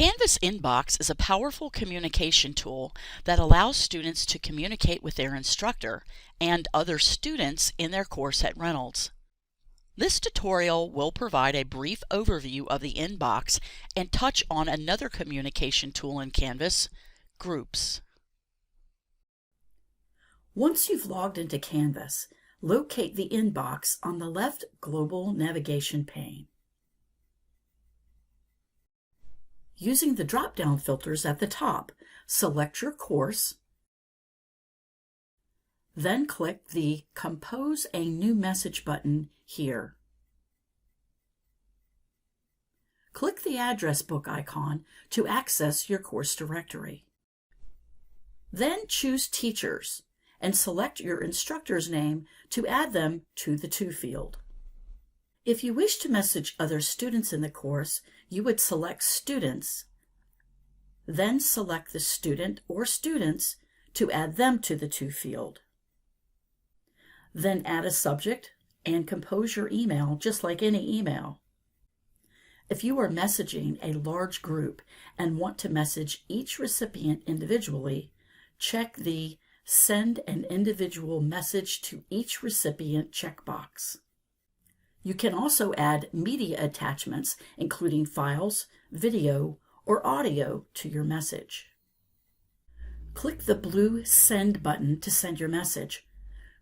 Canvas Inbox is a powerful communication tool that allows students to communicate with their instructor and other students in their course at Reynolds. This tutorial will provide a brief overview of the inbox and touch on another communication tool in Canvas, Groups. Once you've logged into Canvas, locate the inbox on the left global navigation pane. Using the drop-down filters at the top, select your course, then click the Compose a New Message button here. Click the address book icon to access your course directory. Then choose Teachers and select your instructor's name to add them to the To field. If you wish to message other students in the course, you would select Students, then select the student or students to add them to the To field. Then add a subject and compose your email just like any email. If you are messaging a large group and want to message each recipient individually, check the Send an Individual Message to Each Recipient checkbox. You can also add media attachments, including files, video, or audio to your message. Click the blue Send button to send your message.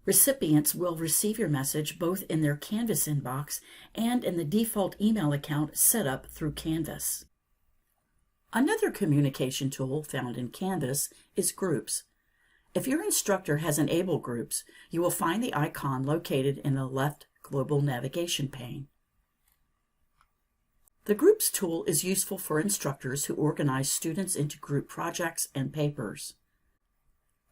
Recipients will receive your message both in their Canvas inbox and in the default email account set up through Canvas. Another communication tool found in Canvas is Groups. If your instructor has enabled Groups, you will find the icon located in the left global navigation pane. The Groups tool is useful for instructors who organize students into group projects and papers.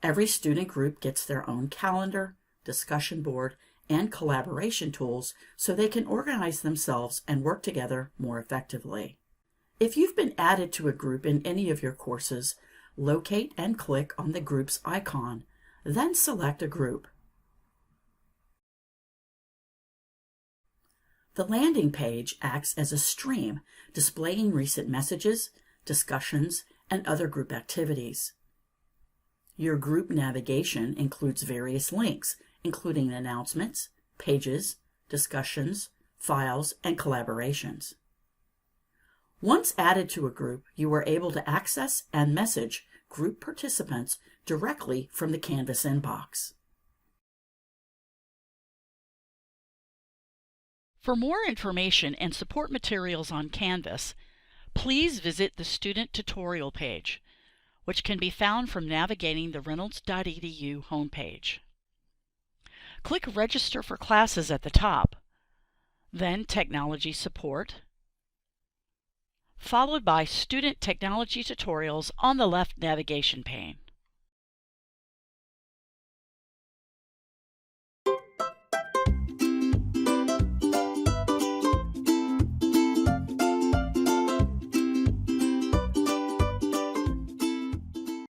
Every student group gets their own calendar, discussion board, and collaboration tools so they can organize themselves and work together more effectively. If you've been added to a group in any of your courses, locate and click on the Groups icon, then select a group. The landing page acts as a stream, displaying recent messages, discussions, and other group activities. Your group navigation includes various links, including announcements, pages, discussions, files, and collaborations. Once added to a group, you are able to access and message group participants directly from the Canvas inbox. For more information and support materials on Canvas, please visit the Student Tutorial page, which can be found from navigating the reynolds.edu homepage. Click Register for Classes at the top, then Technology Support, followed by Student Technology Tutorials on the left navigation pane.